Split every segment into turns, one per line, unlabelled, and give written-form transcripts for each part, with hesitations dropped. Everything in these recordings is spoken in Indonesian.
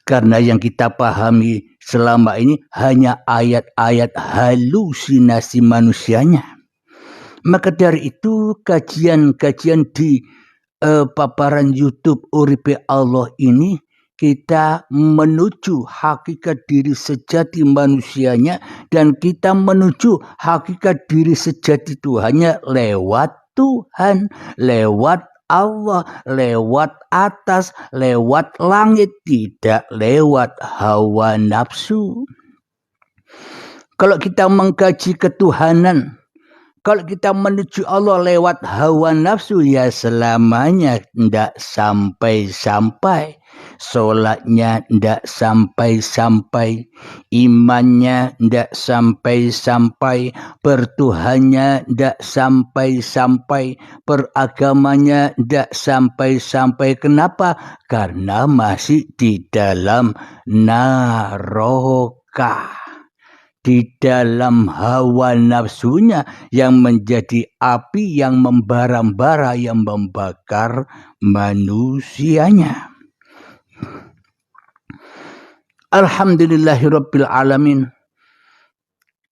Karena yang kita pahami selama ini hanya ayat-ayat halusinasi manusianya. Maka dari itu kajian-kajian di paparan YouTube Uripe Allah ini kita menuju hakikat diri sejati manusianya dan kita menuju hakikat diri sejati Tuhannya lewat Tuhan, lewat Allah, lewat atas, lewat langit, tidak lewat hawa nafsu. Kalau kita mengkaji ketuhanan, kalau kita menuju Allah lewat hawa nafsu, ya selamanya tidak sampai-sampai. Sholatnya tidak sampai-sampai. Imannya tidak sampai-sampai. Bertuhannya tidak sampai-sampai. Beragamanya tidak sampai-sampai. Kenapa? Karena masih di dalam neraka. Di dalam hawa nafsunya yang menjadi api yang membara-bara, yang membakar manusianya. Alhamdulillahirabbil alamin.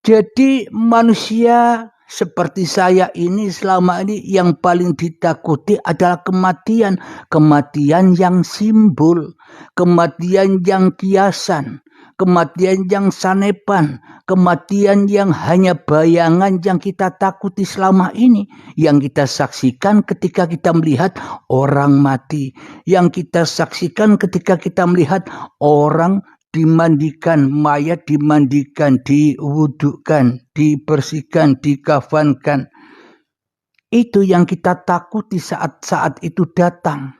Jadi manusia seperti saya ini selama ini yang paling ditakuti adalah kematian. Kematian yang simbol, kematian yang kiasan, kematian yang sanepan, kematian yang hanya bayangan yang kita takuti selama ini, yang kita saksikan ketika kita melihat orang mati, yang kita saksikan ketika kita melihat orang dimandikan, mayat dimandikan, diwudukan, dibersihkan, dikafankan. Itu yang kita takuti saat-saat itu datang.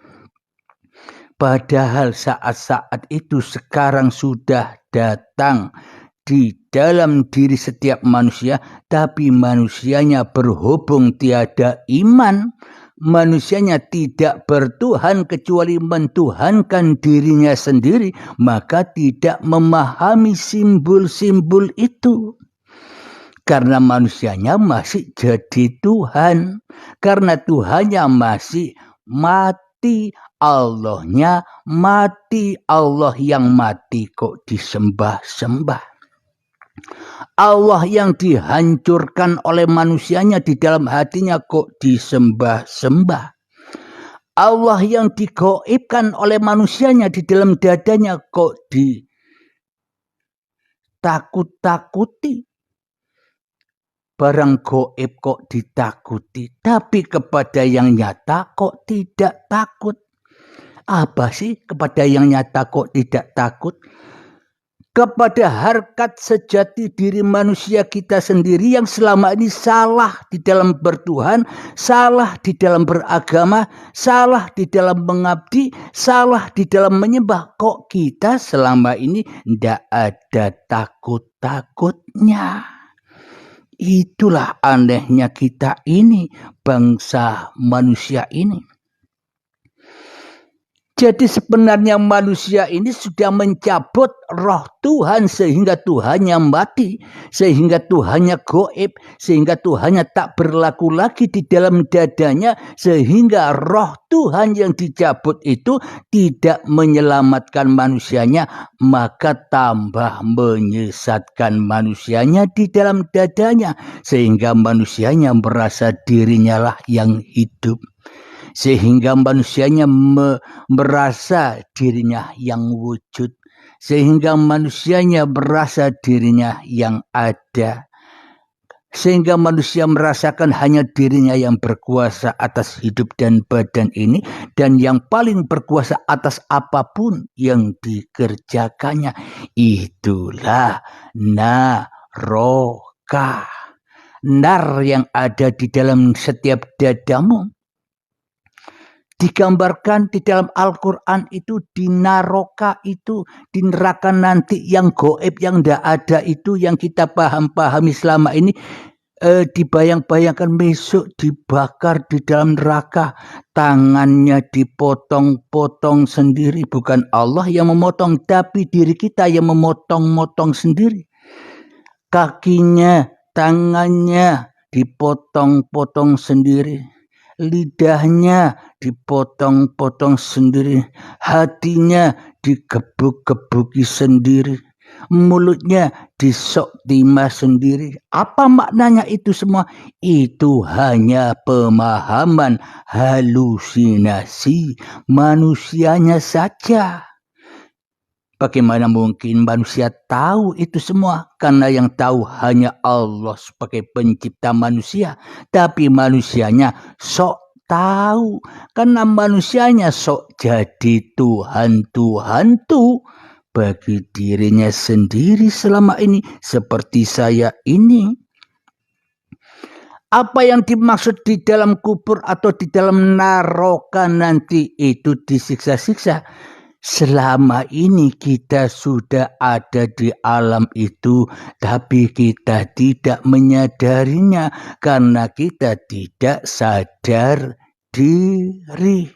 Padahal saat-saat itu sekarang sudah datang di dalam diri setiap manusia, tapi manusianya berhubung tiada iman, manusianya tidak bertuhan kecuali mentuhankan dirinya sendiri, maka tidak memahami simbol-simbol itu. Karena manusianya masih jadi Tuhan, karena Tuhannya masih mati, Allahnya mati. Allah yang mati kok disembah-sembah. Allah yang dihancurkan oleh manusianya di dalam hatinya kok disembah-sembah. Allah yang digoibkan oleh manusianya di dalam dadanya kok ditakut-takuti. Barang goib kok ditakuti, tapi kepada yang nyata kok tidak takut. Apa sih kepada yang nyata kok tidak takut? Kepada harkat sejati diri manusia kita sendiri yang selama ini salah di dalam bertuhan, salah di dalam beragama, salah di dalam mengabdi, salah di dalam menyembah. Kok kita selama ini tidak ada takut-takutnya? Itulah anehnya kita ini, bangsa manusia ini. Jadi sebenarnya manusia ini sudah mencabut roh Tuhan sehingga Tuhannya mati, sehingga Tuhannya goib, sehingga Tuhannya tak berlaku lagi di dalam dadanya, sehingga roh Tuhan yang dicabut itu tidak menyelamatkan manusianya, maka tambah menyesatkan manusianya di dalam dadanya, sehingga manusianya merasa dirinya lah yang hidup. Sehingga manusianya merasa dirinya yang wujud. Sehingga manusianya merasa dirinya yang ada. Sehingga manusia merasakan hanya dirinya yang berkuasa atas hidup dan badan ini. Dan yang paling berkuasa atas apapun yang dikerjakannya. Itulah naroka. Nar yang ada di dalam setiap dadamu. Digambarkan di dalam Al-Quran itu, di naroka itu, di neraka nanti yang goib, yang tidak ada itu, yang kita pahami selama ini, dibayang-bayangkan besok dibakar di dalam neraka, tangannya dipotong-potong sendiri, bukan Allah yang memotong, tapi diri kita yang memotong-motong sendiri. Kakinya, tangannya dipotong-potong sendiri. Lidahnya dipotong-potong sendiri, hatinya digebuk-gebuki sendiri, mulutnya disok timah sendiri. Apa maknanya itu semua? Itu hanya pemahaman halusinasi manusianya saja. Bagaimana mungkin manusia tahu itu semua? Karena yang tahu hanya Allah sebagai pencipta manusia. Tapi manusianya sok tahu. Karena manusianya sok jadi Tuhan bagi dirinya sendiri selama ini. Seperti saya ini. Apa yang dimaksud di dalam kubur atau di dalam neraka nanti itu disiksa-siksa. Selama ini kita sudah ada di alam itu, tapi kita tidak menyadarinya karena kita tidak sadar diri.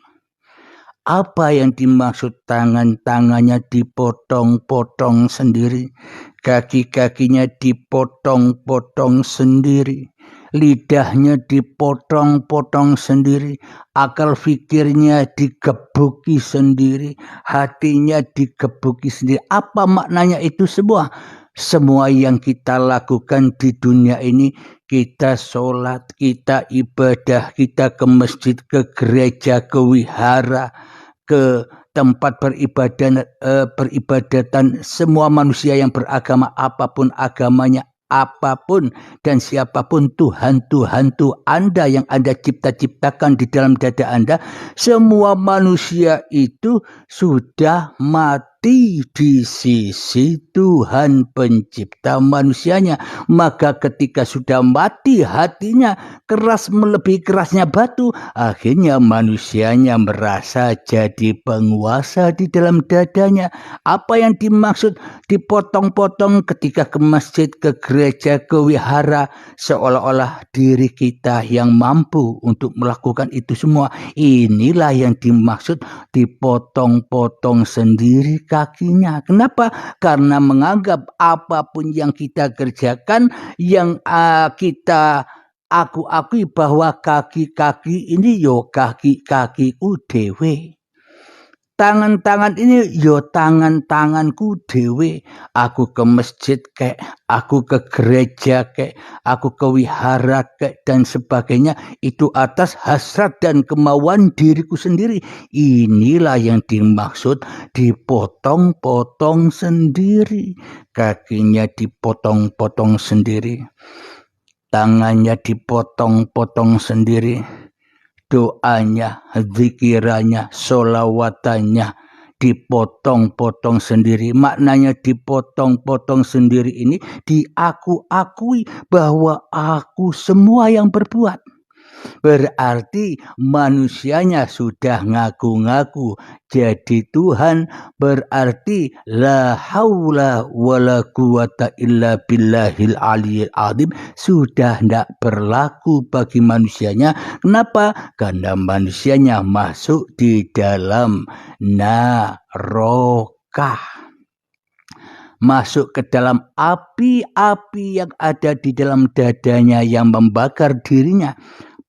Apa yang dimaksud tangan-tangannya dipotong-potong sendiri, kaki-kakinya dipotong-potong sendiri, lidahnya dipotong-potong sendiri, akal fikirnya digebuki sendiri, hatinya digebuki sendiri. Apa maknanya itu semua? Semua yang kita lakukan di dunia ini, kita sholat, kita ibadah, kita ke masjid, ke gereja, ke wihara, ke tempat peribadatan semua manusia yang beragama apapun agamanya, apapun dan siapapun Tuhan Anda yang Anda ciptakan di dalam dada Anda, semua manusia itu sudah mati di sisi Tuhan pencipta manusianya. Maka ketika sudah mati hatinya, keras melebihi kerasnya batu, akhirnya manusianya merasa jadi penguasa di dalam dadanya. Apa yang dimaksud dipotong-potong ketika ke masjid, ke gereja, ke wihara, seolah-olah diri kita yang mampu untuk melakukan itu semua. Inilah yang dimaksud dipotong-potong sendiri kakinya. Kenapa? Karena menganggap apapun yang kita kerjakan, yang kita aku-akui bahwa kaki-kaki ini yo kaki-kakiku dewe. Tangan-tangan ini yo tangan-tanganku dewe. Aku ke masjid kek, aku ke gereja kek, aku ke wihara kek dan sebagainya. Itu atas hasrat dan kemauan diriku sendiri. Inilah yang dimaksud dipotong-potong sendiri. Kakinya dipotong-potong sendiri. Tangannya dipotong-potong sendiri. Doanya, zikirannya, solawatannya dipotong-potong sendiri. Maknanya dipotong-potong sendiri ini diakui bahwa aku semua yang berbuat. Berarti manusianya sudah ngaku-ngaku jadi Tuhan. Berarti la haula wala quwata illa billahil aliyil azim sudah tidak berlaku bagi manusianya. Kenapa? Karena manusianya masuk di dalam neraka, masuk ke dalam api-api yang ada di dalam dadanya yang membakar dirinya.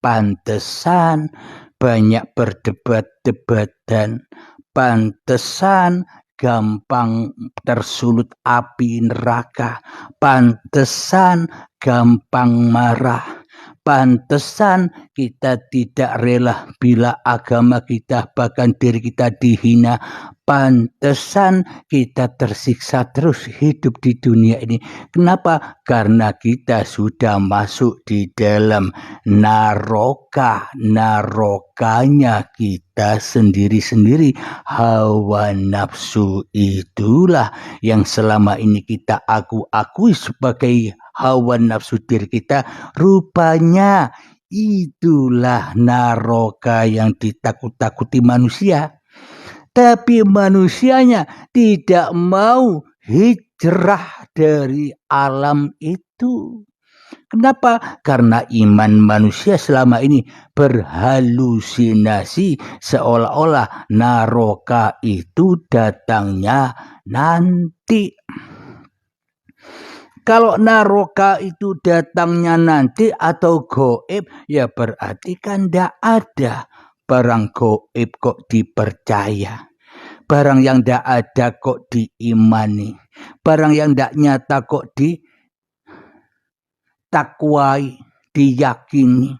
Pantesan banyak berdebat-debatan, pantesan gampang tersulut api neraka, pantesan gampang marah, pantesan kita tidak rela bila agama kita bahkan diri kita dihina, pantesan kita tersiksa terus hidup di dunia ini. Kenapa? Karena kita sudah masuk di dalam neraka, nerokanya kita sendiri-sendiri. Hawa nafsu itulah yang selama ini kita akui sebagai hawa nafsu diri kita. Rupanya itulah neraka yang ditakut-takuti manusia. Tapi manusianya tidak mau hijrah dari alam itu. Kenapa? Karena iman manusia selama ini berhalusinasi seolah-olah neraka itu datangnya nanti. Kalau neraka itu datangnya nanti atau gaib, ya berarti kan tidak ada. barang gaib kok dipercaya. Barang yang tidak ada kok diimani. Barang yang tidak nyata kok ditakwai, diyakini.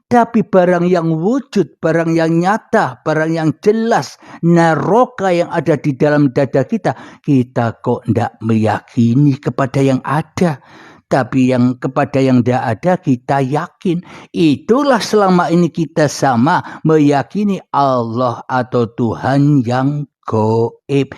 Tapi barang yang wujud, barang yang nyata, barang yang jelas, neraka yang ada di dalam dada kita, kita kok tidak meyakini kepada yang ada. Tapi yang kepada yang tidak ada kita yakin. Itulah selama ini kita sama meyakini Allah atau Tuhan yang gaib.